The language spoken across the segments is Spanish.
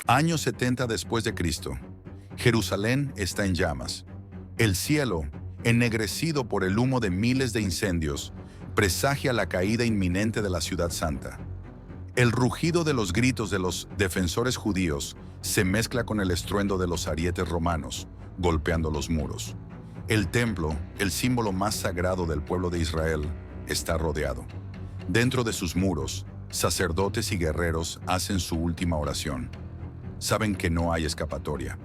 Año 70 después de Cristo. Jerusalén está en llamas. El cielo, ennegrecido por el humo de miles de incendios, presagia la caída inminente de la ciudad santa. El rugido de los gritos de los defensores judíos se mezcla con el estruendo de los arietes romanos, golpeando los muros. El templo, el símbolo más sagrado del pueblo de Israel, está rodeado. Dentro de sus muros, sacerdotes y guerreros hacen su última oración. Saben que no hay escapatoria.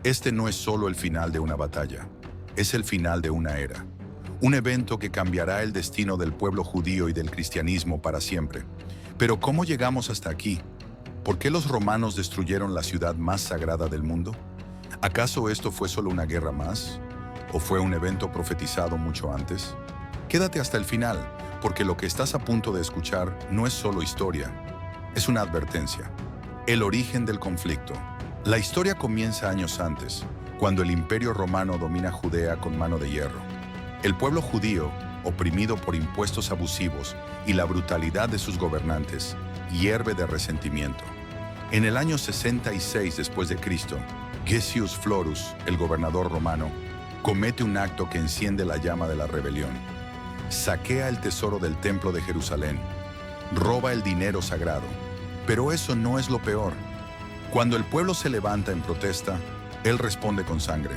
Este no es solo el final de una batalla, es el final de una era. Un evento que cambiará el destino del pueblo judío y del cristianismo para siempre. Pero ¿cómo llegamos hasta aquí? ¿Por qué los romanos destruyeron la ciudad más sagrada del mundo? ¿Acaso esto fue solo una guerra más? ¿O fue un evento profetizado mucho antes? Quédate hasta el final, porque lo que estás a punto de escuchar no es solo historia, es una advertencia. El origen del conflicto. La historia comienza años antes, cuando el Imperio Romano domina Judea con mano de hierro. El pueblo judío, oprimido por impuestos abusivos y la brutalidad de sus gobernantes, hierve de resentimiento. En el año 66 después de Cristo, Gessius Florus, el gobernador romano, comete un acto que enciende la llama de la rebelión. Saquea el tesoro del templo de Jerusalén, roba el dinero sagrado. Pero eso no es lo peor. Cuando el pueblo se levanta en protesta, él responde con sangre.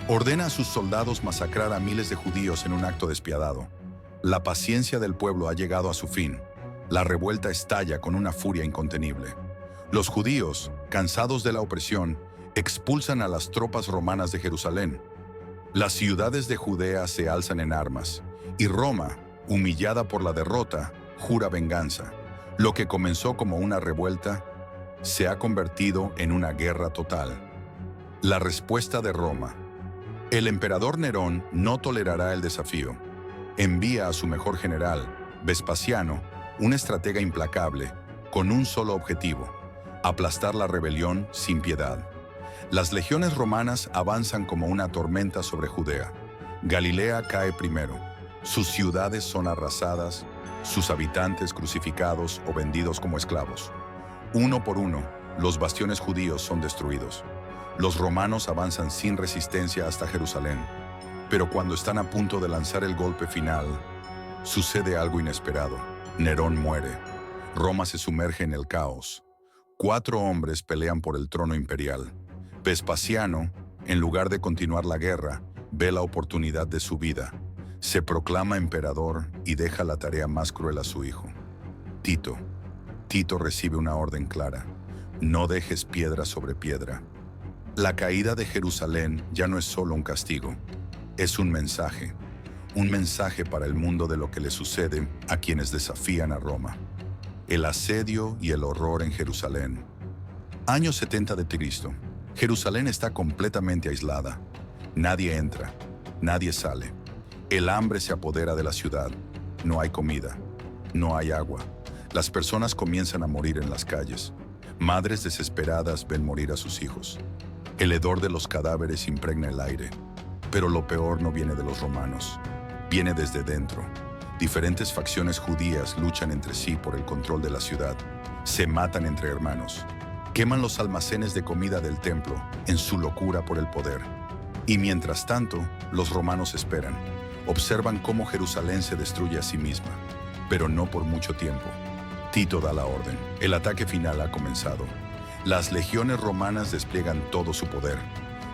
Ordena a sus soldados masacrar a miles de judíos en un acto despiadado. La paciencia del pueblo ha llegado a su fin. La revuelta estalla con una furia incontenible. Los judíos, cansados de la opresión, expulsan a las tropas romanas de Jerusalén. Las ciudades de Judea se alzan en armas, y Roma, humillada por la derrota, jura venganza. Lo que comenzó como una revuelta se ha convertido en una guerra total. La respuesta de Roma. El emperador Nerón no tolerará el desafío. Envía a su mejor general, Vespasiano, un estratega implacable, con un solo objetivo: aplastar la rebelión sin piedad. Las legiones romanas avanzan como una tormenta sobre Judea. Galilea cae primero. Sus ciudades son arrasadas, sus habitantes crucificados o vendidos como esclavos. Uno por uno, los bastiones judíos son destruidos. Los romanos avanzan sin resistencia hasta Jerusalén. Pero cuando están a punto de lanzar el golpe final, sucede algo inesperado. Nerón muere. Roma se sumerge en el caos. 4 hombres pelean por el trono imperial. Vespasiano, en lugar de continuar la guerra, ve la oportunidad de su vida. Se proclama emperador y deja la tarea más cruel a su hijo. Tito. Tito recibe una orden clara: no dejes piedra sobre piedra. La caída de Jerusalén ya no es solo un castigo, es un mensaje para el mundo de lo que le sucede a quienes desafían a Roma. El asedio y el horror en Jerusalén. Año 70 de Cristo. Jerusalén está completamente aislada. Nadie entra, nadie sale. El hambre se apodera de la ciudad. No hay comida, no hay agua. Las personas comienzan a morir en las calles. Madres desesperadas ven morir a sus hijos. El hedor de los cadáveres impregna el aire. Pero lo peor no viene de los romanos. Viene desde dentro. Diferentes facciones judías luchan entre sí por el control de la ciudad. Se matan entre hermanos. Queman los almacenes de comida del templo en su locura por el poder. Y mientras tanto, los romanos esperan. Observan cómo Jerusalén se destruye a sí misma. Pero no por mucho tiempo. Tito da la orden. El ataque final ha comenzado. Las legiones romanas despliegan todo su poder.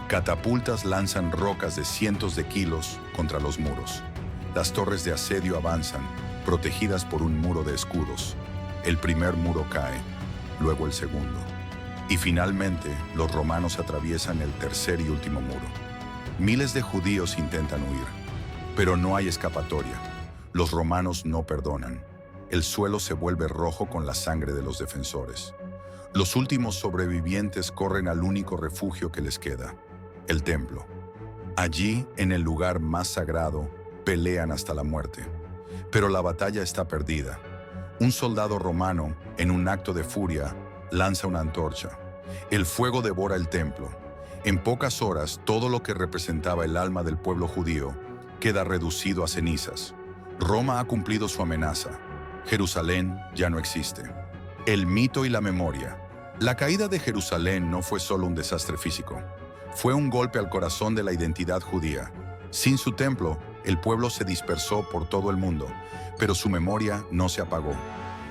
Catapultas lanzan rocas de cientos de kilos contra los muros. Las torres de asedio avanzan, protegidas por un muro de escudos. El primer muro cae, luego el segundo. Y finalmente, los romanos atraviesan el tercer y último muro. Miles de judíos intentan huir, pero no hay escapatoria. Los romanos no perdonan. El suelo se vuelve rojo con la sangre de los defensores. Los últimos sobrevivientes corren al único refugio que les queda: el templo. Allí, en el lugar más sagrado, pelean hasta la muerte. Pero la batalla está perdida. Un soldado romano, en un acto de furia, lanza una antorcha. El fuego devora el templo. En pocas horas, todo lo que representaba el alma del pueblo judío queda reducido a cenizas. Roma ha cumplido su amenaza. Jerusalén ya no existe. El mito y la memoria. La caída de Jerusalén no fue solo un desastre físico, fue un golpe al corazón de la identidad judía. Sin su templo, el pueblo se dispersó por todo el mundo, pero su memoria no se apagó.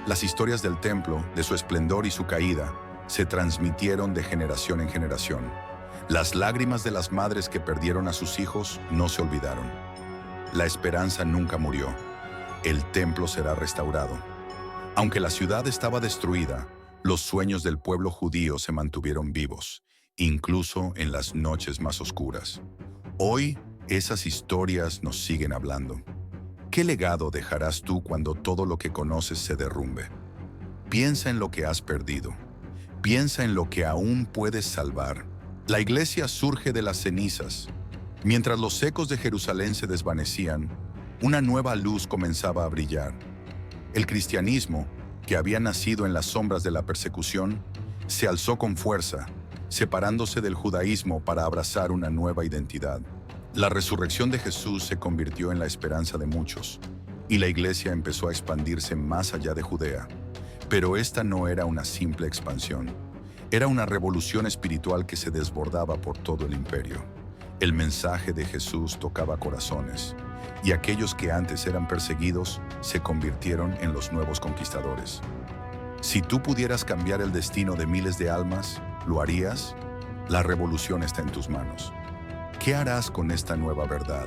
Las historias del templo, de su esplendor y su caída, se transmitieron de generación en generación. Las lágrimas de las madres que perdieron a sus hijos no se olvidaron. La esperanza nunca murió. El templo será restaurado. Aunque la ciudad estaba destruida, los sueños del pueblo judío se mantuvieron vivos, incluso en las noches más oscuras. Hoy, esas historias nos siguen hablando. ¿Qué legado dejarás tú cuando todo lo que conoces se derrumbe? Piensa en lo que has perdido. Piensa en lo que aún puedes salvar. La iglesia surge de las cenizas. Mientras los ecos de Jerusalén se desvanecían, una nueva luz comenzaba a brillar. El cristianismo, que había nacido en las sombras de la persecución, se alzó con fuerza, separándose del judaísmo para abrazar una nueva identidad. La resurrección de Jesús se convirtió en la esperanza de muchos, y la iglesia empezó a expandirse más allá de Judea. Pero esta no era una simple expansión, era una revolución espiritual que se desbordaba por todo el imperio. El mensaje de Jesús tocaba corazones, y aquellos que antes eran perseguidos se convirtieron en los nuevos conquistadores. Si tú pudieras cambiar el destino de miles de almas, ¿lo harías? La revolución está en tus manos. ¿Qué harás con esta nueva verdad?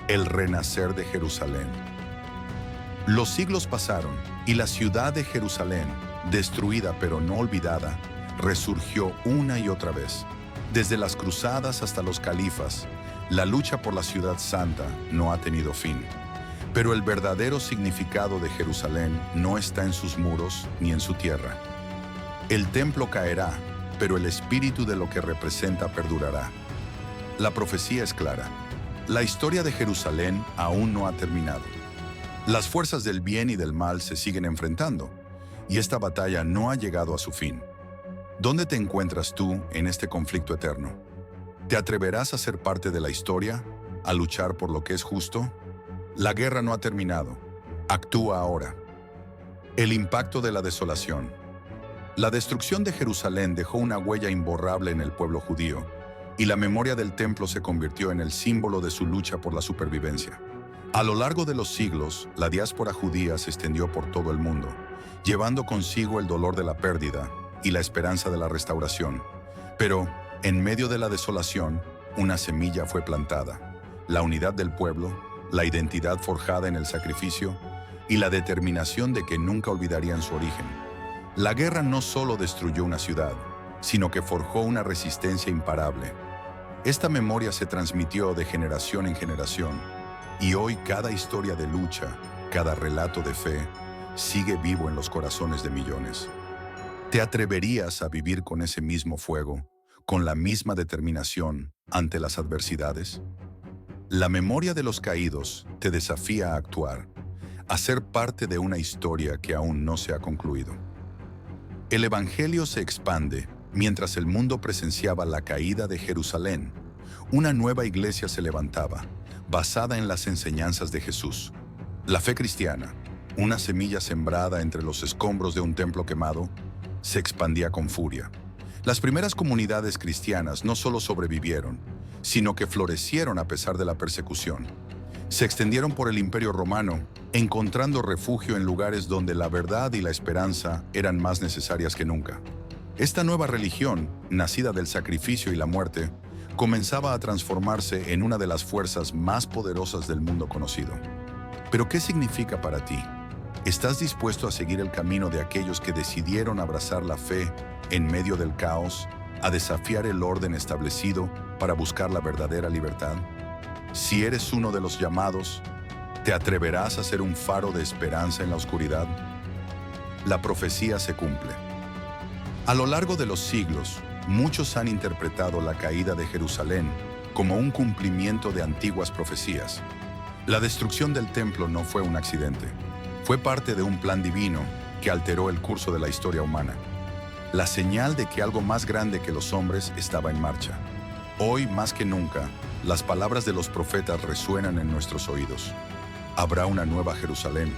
El renacer de Jerusalén. Los siglos pasaron y la ciudad de Jerusalén, destruida pero no olvidada, resurgió una y otra vez. Desde las cruzadas hasta los califas, la lucha por la ciudad santa no ha tenido fin. Pero el verdadero significado de Jerusalén no está en sus muros ni en su tierra. El templo caerá, pero el espíritu de lo que representa perdurará. La profecía es clara. La historia de Jerusalén aún no ha terminado. Las fuerzas del bien y del mal se siguen enfrentando, y esta batalla no ha llegado a su fin. ¿Dónde te encuentras tú en este conflicto eterno? ¿Te atreverás a ser parte de la historia, a luchar por lo que es justo? La guerra no ha terminado. Actúa ahora. El impacto de la desolación. La destrucción de Jerusalén dejó una huella imborrable en el pueblo judío, y la memoria del templo se convirtió en el símbolo de su lucha por la supervivencia. A lo largo de los siglos, la diáspora judía se extendió por todo el mundo, llevando consigo el dolor de la pérdida y la esperanza de la restauración. Pero, en medio de la desolación, una semilla fue plantada: la unidad del pueblo, la identidad forjada en el sacrificio y la determinación de que nunca olvidarían su origen. La guerra no solo destruyó una ciudad, sino que forjó una resistencia imparable. Esta memoria se transmitió de generación en generación, y hoy cada historia de lucha, cada relato de fe, sigue vivo en los corazones de millones. ¿Te atreverías a vivir con ese mismo fuego, con la misma determinación ante las adversidades? La memoria de los caídos te desafía a actuar, a ser parte de una historia que aún no se ha concluido. El Evangelio se expande mientras el mundo presenciaba la caída de Jerusalén. Una nueva iglesia se levantaba, basada en las enseñanzas de Jesús. La fe cristiana, una semilla sembrada entre los escombros de un templo quemado, se expandía con furia. Las primeras comunidades cristianas no solo sobrevivieron, sino que florecieron a pesar de la persecución. Se extendieron por el Imperio Romano, encontrando refugio en lugares donde la verdad y la esperanza eran más necesarias que nunca. Esta nueva religión, nacida del sacrificio y la muerte, comenzaba a transformarse en una de las fuerzas más poderosas del mundo conocido. ¿Pero qué significa para ti? ¿Estás dispuesto a seguir el camino de aquellos que decidieron abrazar la fe en medio del caos, a desafiar el orden establecido para buscar la verdadera libertad? Si eres uno de los llamados, ¿te atreverás a ser un faro de esperanza en la oscuridad? La profecía se cumple. A lo largo de los siglos, muchos han interpretado la caída de Jerusalén como un cumplimiento de antiguas profecías. La destrucción del templo no fue un accidente. Fue parte de un plan divino que alteró el curso de la historia humana. La señal de que algo más grande que los hombres estaba en marcha. Hoy, más que nunca, las palabras de los profetas resuenan en nuestros oídos. Habrá una nueva Jerusalén.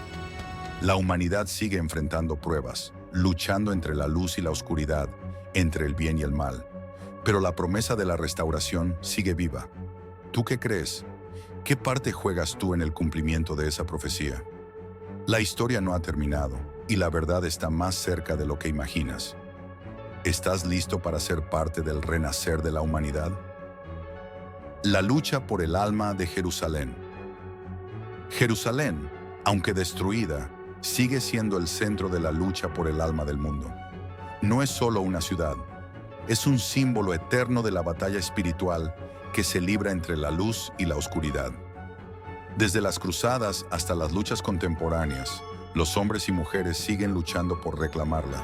La humanidad sigue enfrentando pruebas, luchando entre la luz y la oscuridad, entre el bien y el mal, pero la promesa de la restauración sigue viva. ¿Tú qué crees? ¿Qué parte juegas tú en el cumplimiento de esa profecía? La historia no ha terminado y la verdad está más cerca de lo que imaginas. ¿Estás listo para ser parte del renacer de la humanidad? La lucha por el alma de Jerusalén. Jerusalén, aunque destruida, sigue siendo el centro de la lucha por el alma del mundo. No es solo una ciudad, es un símbolo eterno de la batalla espiritual que se libra entre la luz y la oscuridad. Desde las cruzadas hasta las luchas contemporáneas, los hombres y mujeres siguen luchando por reclamarla.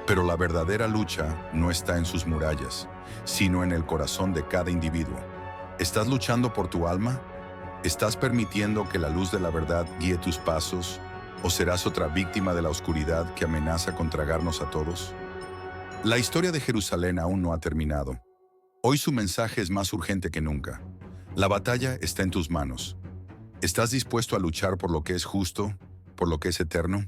Pero la verdadera lucha no está en sus murallas, sino en el corazón de cada individuo. ¿Estás luchando por tu alma? ¿Estás permitiendo que la luz de la verdad guíe tus pasos? ¿O serás otra víctima de la oscuridad que amenaza con tragarnos a todos? La historia de Jerusalén aún no ha terminado. Hoy su mensaje es más urgente que nunca. La batalla está en tus manos. ¿Estás dispuesto a luchar por lo que es justo, por lo que es eterno?